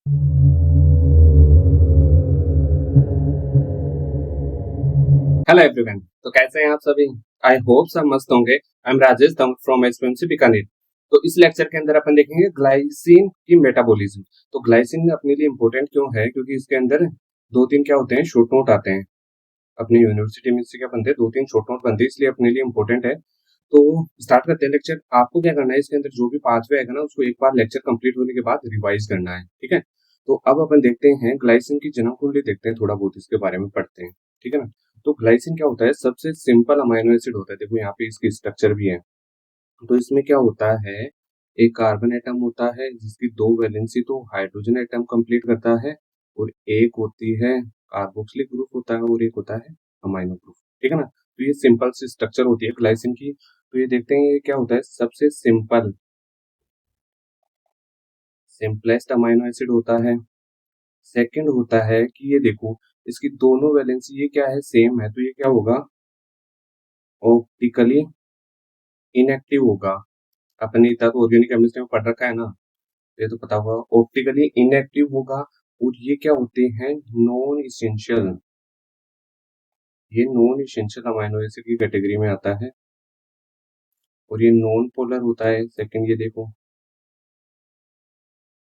Hello everyone. तो कैसे हैं आप सभी? आई होप सब मस्त होंगे। आई एम राजेश दम फ्रॉम एसपीएमसी बीकानेर। तो इस लेक्चर के अंदर अपन देखेंगे ग्लाइसिन की मेटाबॉलिज्म। तो ग्लाइसिन अपने लिए इंपॉर्टेंट क्यों है? क्योंकि इसके अंदर दो तीन क्या होते हैं, शॉर्ट नोट आते हैं। अपनी यूनिवर्सिटी में इससे क्या बनते हैं, दो तीन शॉर्ट नोट बनते हैं, इसलिए अपने लिए इंपॉर्टेंट है। तो स्टार्ट करते हैं लेक्चर। आपको क्या करना है, इसके अंदर जो भी पाथवे आएगा ना, उसको एक बार लेक्चर कंप्लीट होने के बाद रिवाइज करना है, ठीक है। तो अब अपन देखते हैं ग्लाइसिन की जन्म कुंडली, देखते हैं थोड़ा बहुत इसके बारे में पढ़ते हैं, ठीक है ना। तो ग्लाइसिन क्या होता है? सबसे सिंपल अमाइनो एसिड होता है। देखो यहाँ पे इसकी स्ट्रक्चर भी है। तो इसमें क्या होता है, एक कार्बन एटम होता है जिसकी दो वैलेंसी तो हाइड्रोजन एटम कंप्लीट करता है, और एक होती है कार्बोक्सिलिक ग्रुप होता है, और एक होता है अमाइनो ग्रुप, ठीक है ना। तो ये सिंपल सी स्ट्रक्चर होती है ग्लाइसिन की। तो ये देखते हैं ये क्या होता है, सबसे सिंपलेस्ट अमाइनो एसिड होता है। सेकंड होता है कि ये देखो, इसकी दोनों वैलेंसी ये क्या है, सेम है, तो ये क्या होगा, ऑप्टिकली इनएक्टिव होगा। अपने इतना तो ऑर्गेनिक केमिस्ट्री में पढ़ रखा है ना, ये तो पता होगा। ऑप्टिकली इनएक्टिव होगा। और ये क्या होते हैं, नॉन इसेंशियल। ये नॉन इसेंशियल अमाइनो एसिड की कैटेगरी में आता है। और ये नॉन पोलर होता है। सेकंड ये देखो,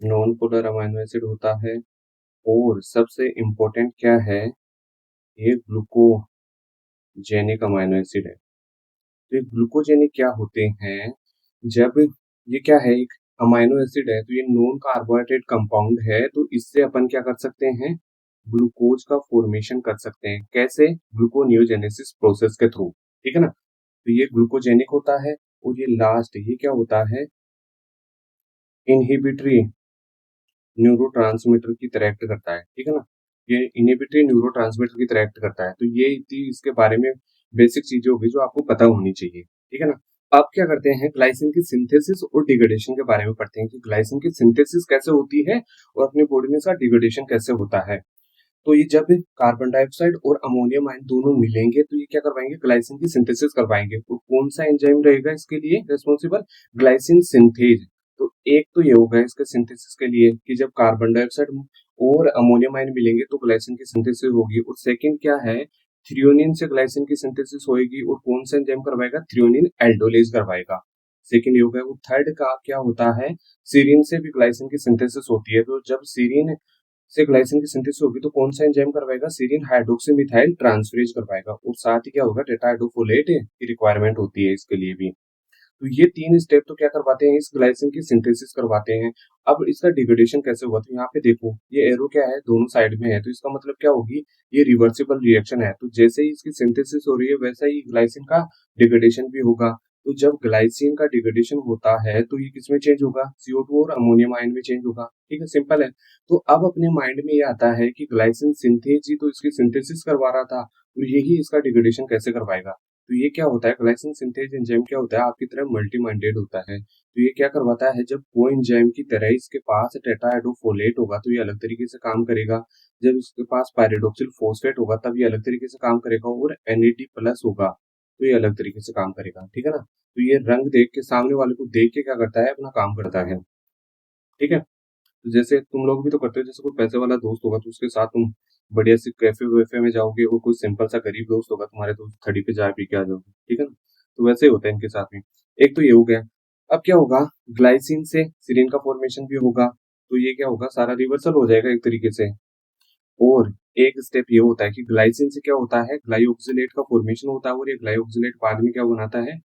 नॉन पोलर अमाइनो एसिड होता है। और सबसे इम्पोर्टेंट क्या है, ये ग्लूकोजेनिक अमाइनो एसिड है। तो ये ग्लूकोजेनिक क्या होते हैं, जब ये क्या है, एक अमाइनो एसिड है, तो ये नॉन कार्बोहाइड्रेट कंपाउंड है, तो इससे अपन क्या कर सकते हैं, ग्लूकोज का फॉर्मेशन कर सकते हैं। कैसे? ग्लूकोनियोजेनेसिस प्रोसेस के थ्रू, ठीक है ना। तो ये ग्लूकोजेनिक होता है। और ये लास्ट ये क्या होता है, इनहिबिटरी न्यूरोट्रांसमीटर की तरह एक्ट करता है, ठीक है ना। ये इनहिबिटरी न्यूरोट्रांसमीटर की तरह एक्ट करता है। तो ये थी इसके बारे में बेसिक चीजें होगी जो आपको पता होनी चाहिए, ठीक है ना। अब क्या करते हैं, ग्लाइसिन की सिंथेसिस और डिग्रेडेशन के बारे में पढ़ते हैं कि ग्लाइसिन की सिंथेसिस कैसे होती है और अपनी बॉडी में इसका डिग्रेडेशन कैसे होता है। तो ये जब कार्बन डाइऑक्साइड और अमोनियम आयन दोनों मिलेंगे तो ये क्या करवाएंगे, ग्लाइसिन की सिंथेसिस करवाएंगे। तो कौन सा एंजाइम रहेगा इसके लिए रिस्पॉन्सिबल, ग्लाइसिन सिंथेज। तो एक तो ये होगा इसके सिंथेसिस के लिए कि जब कार्बन डाइऑक्साइड और अमोनियम आयन मिलेंगे तो ग्लाइसिन की सिंथेसिस होगी। और सेकंड क्या है, थ्रियोनिन से ग्लाइसिन की सिंथेसिस होगी। और कौन सा एंजाइम करवाएगा, थ्रियोनिन एल्डोलेज करवाएगा। सेकंड ये हो गया। वो थर्ड का क्या होता है, सीरीन से भी ग्लाइसिन की सिंथेसिस होती है। तो जब सीरीन से ग्लाइसिन की सिंथेसिस होगी तो कौन सा एंजाइम करवाएगा, सीरीन हाइड्रोक्सी मिथाइल ट्रांसफरेज करवाएगा। और साथ ही क्या होगा, टेट्राहाइड्रोफोलेट की रिक्वायरमेंट होती है इसके लिए भी। तो ये तीन स्टेप तो क्या करवाते हैं, इस ग्लाइसिन की सिंथेसिस करवाते हैं। अब इसका डिग्रेडेशन कैसे हुआ, तो यहाँ पे देखो ये एरो क्या है, दोनों साइड में है, तो इसका मतलब क्या होगी, ये रिवर्सिबल रिएक्शन है। तो जैसे ही इसकी सिंथेसिस हो रही है वैसा ही ग्लाइसिन का डिग्रेडेशन भी होगा। तो जब ग्लाइसिन का डिग्रेडेशन होता है तो ये किसमें चेंज होगा, CO2 और अमोनियम आयन में चेंज होगा, ठीक है, सिंपल है। तो अब अपने माइंड में ये आता है कि ग्लाइसिन सिंथेज ही तो इसकी सिंथेसिस करवा रहा था, और यही इसका डिग्रेडेशन कैसे करवाएगा। तो ये क्या होता है, ग्लाइसिन सिंथेज एंजाइम क्या होता है, आपकी तरह मल्टी माइंडेड होता है। तो ये क्या करवाता है, जब को एंजाइम की तरह इसके पास टेट्राहाइड्रोफोलेट होगा तो ये अलग तरीके से काम करेगा। जब इसके पास पायरिडोक्सिल फोस्फेट होगा तब ये अलग तरीके से काम करेगा। और NAD प्लस होगा तो ये अलग तरीके से काम करेगा, ठीक है ना। तो ये रंग देख के, सामने वाले को देख के क्या करता है, अपना काम करता है, ठीक है। तो जैसे तुम लोग भी तो करते हो, जैसे कोई पैसे वाला दोस्त होगा तो उसके साथ तुम बढ़िया सी कैफे वैफे में जाओगे, और कोई सिंपल सा गरीब दोस्त होगा तुम्हारे तो थड़ी पे चाय पी के आ जाओगे, ठीक है ना। तो वैसे ही होता है इनके साथ में। एक तो ये हो गया। अब क्या होगा, ग्लाइसिन से सीरीन का फॉर्मेशन भी होगा। तो ये क्या होगा, सारा रिवर्सल हो जाएगा एक तरीके से। और एक स्टेप ये होता है कि ग्लाइसिन से क्या होता है, ग्लाइऑक्सिलेट का फॉर्मेशन होता है। और ये ग्लाइऑक्सिलेट बाद में क्या बनाता है,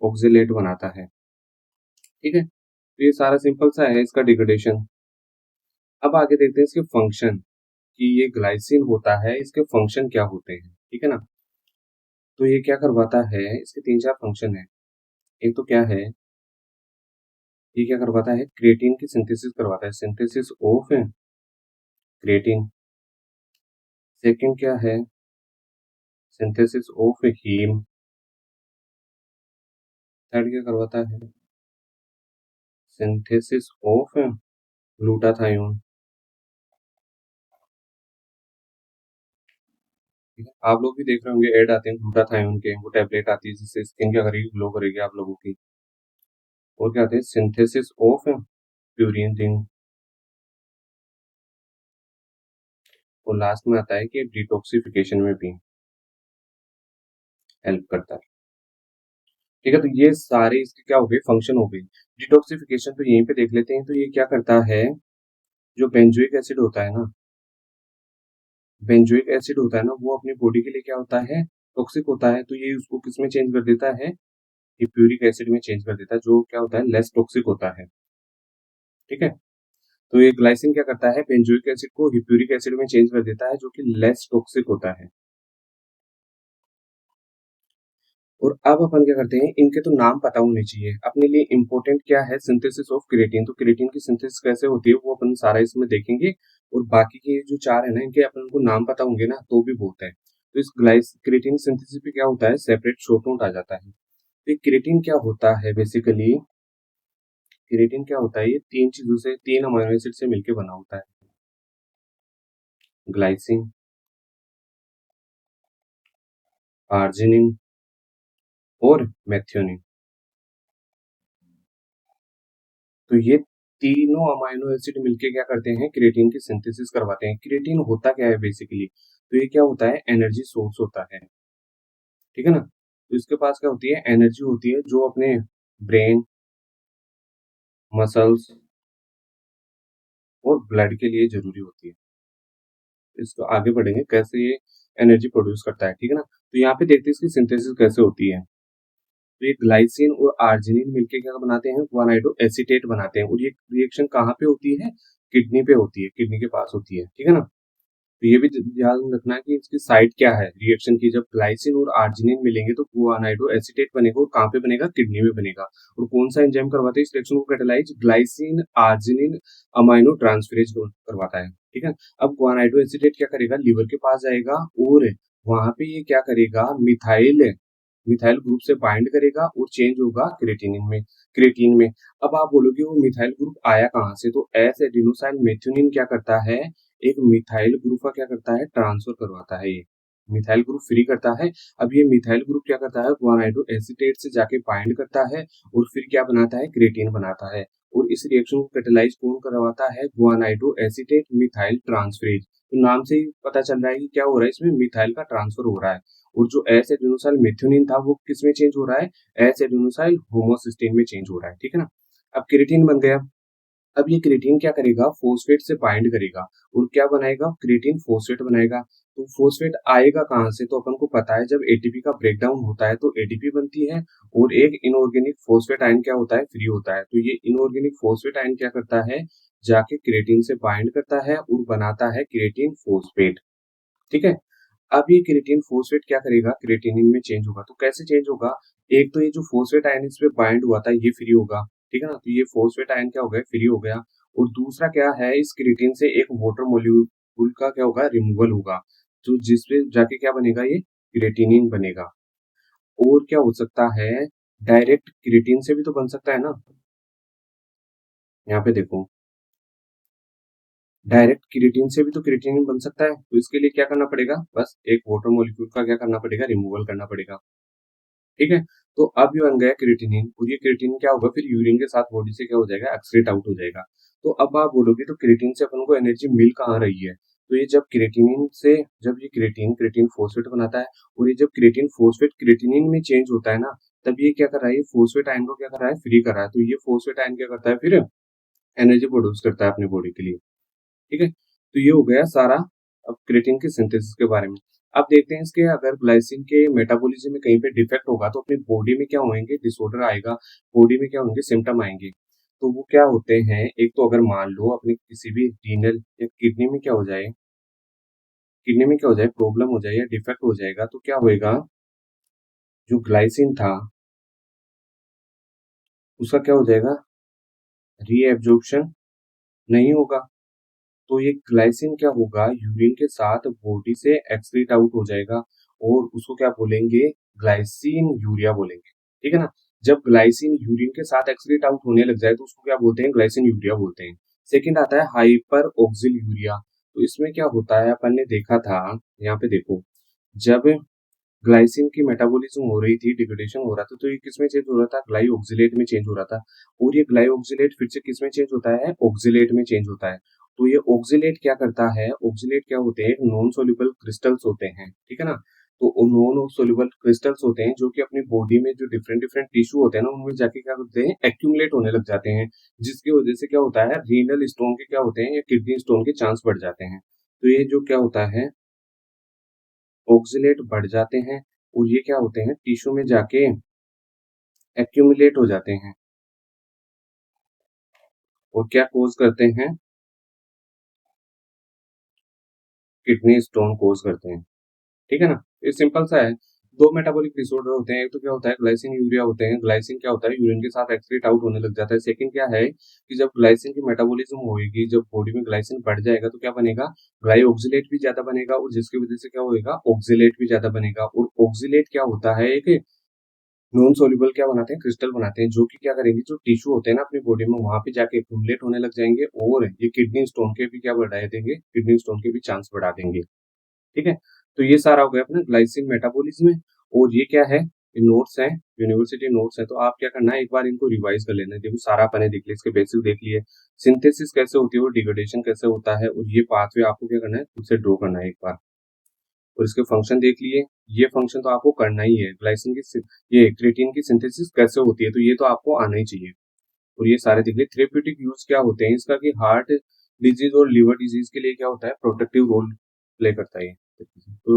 ऑक्सिलेट बनाता है, ठीक है। तो ये सारा सिंपल सा है इसका डिग्रेडेशन। अब आगे देखते हैं इसके फंक्शन, कि ये ग्लाइसिन होता है, इसके फंक्शन क्या होते हैं, ठीक है ना। तो ये क्या करवाता है, इसके तीन चार फंक्शन है। एक तो क्या है, ये क्या करवाता है, क्रिएटिन की सिंथेसिस करवाता है, सिंथेसिस ऑफ क्रिएटिन। सेकंड क्या है, सिंथेसिस ऑफ हीम। थर्ड क्या करवाता है, सिंथेसिस ऑफ ग्लूटाथायोन। ठीक है? आप लोग भी देख रहे होंगे, ऐड आते हैं ग्लूटाथायोन के, वो टैबलेट आती है जिससे स्किन क्या करेगी, ग्लो करेगी आप लोगों की। और क्या आते हैं, सिंथेसिस ऑफ प्यूरिन रिंग। और लास्ट में आता है कि डिटॉक्सिफिकेशन में भी हेल्प करता है। ठीक है, तो ये सारे इसके क्या हो गए, फंक्शन हो गए। डिटॉक्सिफिकेशन तो यहीं पे देख लेते हैं। तो ये क्या करता है, जो बेंजोइक एसिड होता है ना, बेंजोइक एसिड होता है ना, वो अपनी बॉडी के लिए क्या होता है, टॉक्सिक होता है। तो ये उसको किस में चेंज कर देता है, हिप्यूरिक एसिड में चेंज कर देता है, जो क्या होता है, लेस टॉक्सिक होता है। ठीक है, तो ये ग्लाइसिन क्या करता है, बेंजोइक एसिड को हिप्यूरिक एसिड में चेंज कर देता है, जो कि लेस टॉक्सिक होता है। और अब अपन क्या करते हैं, इनके तो नाम पता होने चाहिए अपने लिए। इंपॉर्टेंट क्या है, सिंथेसिस ऑफ क्रिएटिन। तो क्रिएटिन की सिंथेसिस कैसे होती है वो अपन सारा इसमें देखेंगे। और बाकी के जो चार है ना, इनके अपन को नाम पता होंगे ना तो भी बहुत है। तो इस ग्लाइस क्रिएटिन सिंथेसिस पे क्या होता है, सेपरेट शॉर्ट नोट आ जाता है। तो ये क्रिएटिन क्या होता है, बेसिकली क्रिएटिन क्या होता है, ये तीन चीजों से, तीन अमीनो एसिड से मिलकर बना होता है। ग्लाइसिन, आर्जिनिन और मेथियोनिन। तो ये तीनों अमाइनो एसिड मिलके क्या करते हैं, क्रिएटिन की सिंथेसिस करवाते हैं। क्रिएटिन होता क्या है बेसिकली, तो ये क्या होता है, एनर्जी सोर्स होता है। ठीक है ना, तो इसके पास क्या होती है, एनर्जी होती है, जो अपने ब्रेन, मसल्स और ब्लड के लिए जरूरी होती है। इसको आगे बढ़ेंगे कैसे ये एनर्जी प्रोड्यूस करता है। ठीक है ना, तो यहाँ पे देखते हैं इसकी सिंथेसिस कैसे होती है। तो ये ग्लाइसिन और आर्जिनिन मिलके क्या बनाते हैं, गुआनाइडो एसीटेट बनाते हैं। और ये रिएक्शन कहाँ पे होती है, किडनी पे होती है, किडनी के पास होती है। ठीक है ना, तो ये भी ध्यान रखना है कि इसकी साइट क्या है रिएक्शन की। जब ग्लाइसिन और आर्जिनिन मिलेंगे तो गुआनाइडो एसीटेट बनेगा, और कहाँ पे बनेगा, किडनी में बनेगा। और कौन सा एंजाइम करवाता है इस रिएक्शन को catalyse, glycine arginine amino transferase करवाता है। ठीक है, अब गुआनाइडो एसीटेट क्या करेगा, लीवर के पास जाएगा और वहां पे ये क्या करेगा, मिथाइल मिथाइल ग्रुप से बाइंड करेगा और चेंज होगा क्रिएटिनिन में, क्रिएटिन में। अब आप बोलोगे वो मिथाइल ग्रुप आया कहाँ से, तो एस एडिनोसाइन मेथियोनिन क्या करता है, एक मिथाइल ग्रुप का क्या करता है, ट्रांसफर करवाता है। ये मिथाइल ग्रुप फ्री करता है। अब ये मिथाइल ग्रुप क्या करता है, गुआनाइडो एसीटेट से जाके बाइंड करता है और फिर क्या बनाता है, क्रिएटिन बनाता है। और इस रिएक्शन को कैटालाइज कौन करवाता है, गुआनाइडो एसीटेट मिथाइल ट्रांसफरेज। तो नाम से ही पता चल रहा है कि क्या हो रहा है, इसमें मिथाइल का ट्रांसफर हो रहा है। और जो एस एडेनोसाइल मेथियोनिन था वो किस में चेंज हो रहा है, एस एडेनोसाइल होमोसिस्टीन में चेंज हो रहा है। ठीक है ना, अब क्रिएटिन बन गया। अब ये क्रिएटिन क्या करेगा, फोस्फेट से बाइंड करेगा और क्या बनाएगा, क्रिएटिन फोस्फेट बनाएगा। तो फोस्फेट आएगा कहाँ से, तो अपन को पता है जब एटीपी का ब्रेकडाउन होता है तो एटीपी बनती है और एक इनऑर्गेनिक फोस्फेट आयन क्या होता है, फ्री होता है। तो ये इनऑर्गेनिक फोस्फेट आयन क्या करता है, जाके क्रिएटिन से बाइंड करता है और बनाता है क्रिएटिन फोस्फेट। ठीक है, अब ये क्रिएटिन फोस्फेट क्या करेगा, क्रिएटिनिन में चेंज होगा। तो कैसे चेंज होगा, एक तो ये जो फोस्फेट आयन इस पे बाइंड हुआ था ये फ्री होगा। ठीक है ना, तो ये फोस्फेट आयन क्या हो गया, फ्री हो गया। और दूसरा क्या है, इस क्रिएटिन से एक वाटर मोलिक्यूल का क्या होगा, रिमूवल होगा। तो जिसपे जाके क्या बनेगा, ये क्रिएटिनिन बनेगा। और क्या हो सकता है, डायरेक्ट क्रिएटिन से भी तो बन सकता है ना। यहाँ पे देखो, डायरेक्ट क्रिएटिन से भी तो क्रिएटिनिन बन सकता है। तो इसके लिए क्या करना पड़ेगा, बस एक वाटर मोलिक्यूल का क्या करना पड़ेगा, रिमूवल करना पड़ेगा। ठीक है, तो अब ये बन गया क्रिएटिनिन। और ये क्रिएटिनिन क्या होगा, फिर यूरिन के साथ बॉडी से क्या हो जाएगा, एक्सक्रीट आउट हो जाएगा। तो अब आप बोलोगे तो क्रिएटिन से अपन को एनर्जी मिल कहाँ रही है, तो ये जब क्रिएटिनिन से, जब ये क्रिएटिन क्रिएटिन फोस्फेट बनाता है और ये जब क्रिएटिन फोस्फेट क्रिएटिनिन में चेंज होता है ना, तब ये क्या कर रहा है, ये फोस्फेट आयन को क्या कर रहा है, फ्री कर रहा है। तो ये फोस्फेट आयन क्या करता है, फिर एनर्जी प्रोड्यूस करता है अपनी बॉडी के लिए। ठीक है, तो ये हो गया सारा अब क्रिएटिन के सिंथेसिस के बारे में। अब देखते हैं इसके, अगर ग्लाइसिन के मेटाबॉलिज्म में कहीं पे डिफेक्ट होगा तो अपनी बॉडी में क्या होंगे, डिसऑर्डर आएगा, बॉडी में क्या होंगे, सिम्टम आएंगे। तो वो क्या होते हैं, एक तो अगर मान लो अपने किसी भी रीनल या किडनी में क्या हो जाए, किडनी में क्या हो जाए, प्रॉब्लम हो जाए या डिफेक्ट हो जाएगा, तो क्या होएगा, जो ग्लाइसिन था उसका क्या हो जाएगा, रीएब्जॉर्प्शन नहीं होगा। तो ये ग्लाइसिन क्या होगा, यूरिन के साथ बॉडी से एक्सक्रीट आउट हो जाएगा और उसको क्या बोलेंगे, ग्लाइसिन यूरिया बोलेंगे। ठीक है ना, जब ग्लाइसिन यूरिन के साथ एक्सक्रीट आउट होने लग जाए तो उसको क्या बोलते हैं, ग्लाइसिन यूरिया बोलते हैं। सेकंड आता है हाइपर ऑक्सिल यूरिया। तो इसमें क्या होता है, अपन ने देखा था, यहाँ पे देखो, जब ग्लाइसिन की मेटाबॉलिज्म हो रही थी, डिग्रेडेशन हो रहा था, तो ये किसमें चेंज हो रहा था, ग्लाइओक्सिलेट में चेंज हो रहा था। और ये ग्लाइओक्सिलेट फिर से किसमें चेंज होता है, ऑक्सिलेट में चेंज होता है। तो ये ऑक्जिलेट क्या करता है, ऑक्जिलेट क्या होते हैं, नॉन सोल्यूबल क्रिस्टल्स होते हैं, ठीक है ना। तो नॉन सोल्यूबल क्रिस्टल्स होते हैं जो कि अपनी बॉडी में जो डिफरेंट डिफरेंट टिश्यू होते हैं ना, उनमें जाके क्या करते हैं, एक्यूमुलेट होने लग जाते हैं, जिसकी वजह से क्या होता है, रीनल स्टोन के क्या होते हैं या किडनी स्टोन के चांस बढ़ जाते हैं। तो ये जो क्या होता है, ऑक्जिलेट बढ़ जाते हैं और ये क्या होते हैं, टिश्यू में जाके एक्यूमुलेट हो जाते हैं और क्या कोज करते हैं, किडनी स्टोन कोज करते हैं, ठीक है ना। ये सिंपल सा है। दो मेटाबॉलिक डिसऑर्डर होते हैं, एक तो क्या होता है ग्लाइसिन यूरिया होते हैं, ग्लाइसिन क्या होता है, यूरिन के साथ एक्सक्रीट आउट होने लग जाता है। सेकंड क्या है कि जब ग्लाइसिन की मेटाबॉलिज्म होएगी, जब बॉडी में ग्लाइसिन बढ़ जाएगा तो क्या बनेगा, ग्लाई ऑक्सिलेट भी ज्यादा बनेगा और जिसकी वजह से क्या होएगा, ऑक्सिलेट भी ज्यादा बनेगा। और ऑक्सिलेट क्या होता है, एक नॉन सोल्यूबल क्या बनाते हैं, क्रिस्टल बनाते हैं, जो कि क्या करेंगे, जो टिश्यू होते हैं ना अपनी बॉडी में, वहां पे जाके एक्यूमुलेट होने लग जाएंगे और ये किडनी स्टोन के भी क्या बढ़ा देंगे, किडनी स्टोन के भी चांस बढ़ा देंगे, ठीक है। तो ये सारा हो गया अपना ग्लाइसिन मेटाबॉलिज्म में। और ये क्या है, ये नोट्स हैं, यूनिवर्सिटी नोट्स है, तो आप क्या करना है, एक बार इनको रिवाइज कर लेना है। देखो सारा अपने देख लिया, इसके बेसिक देख लिए, सिंथेसिस कैसे होती है और डिग्रेडेशन कैसे होता है, और ये पाथवे आपको क्या करना है, खुद से ड्रॉ करना है एक बार। और इसके फंक्शन देख लिए, ये फंक्शन तो आपको करना ही है, ग्लाइसिन की ये क्रिएटिन की सिंथेसिस कैसे होती है, तो ये तो आपको आना ही चाहिए। और ये सारे देख लिए। थेरेप्यूटिक यूज क्या होते हैं इसका, कि हार्ट डिजीज और लिवर डिजीज के लिए क्या होता है, प्रोटेक्टिव रोल प्ले करता है ये। तो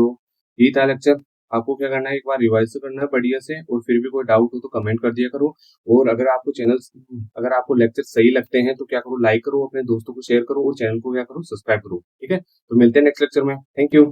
यही था लेक्चर। आपको क्या करना है, एक बार रिवाइज तो करना है बढ़िया से, और फिर भी कोई डाउट हो तो कमेंट कर दिया करो। और अगर आपको लेक्चर सही लगते हैं तो क्या करो, लाइक करो, अपने दोस्तों को शेयर करो और चैनल को क्या करो, सब्सक्राइब करो, ठीक है। तो मिलते हैं नेक्स्ट लेक्चर में, थैंक यू।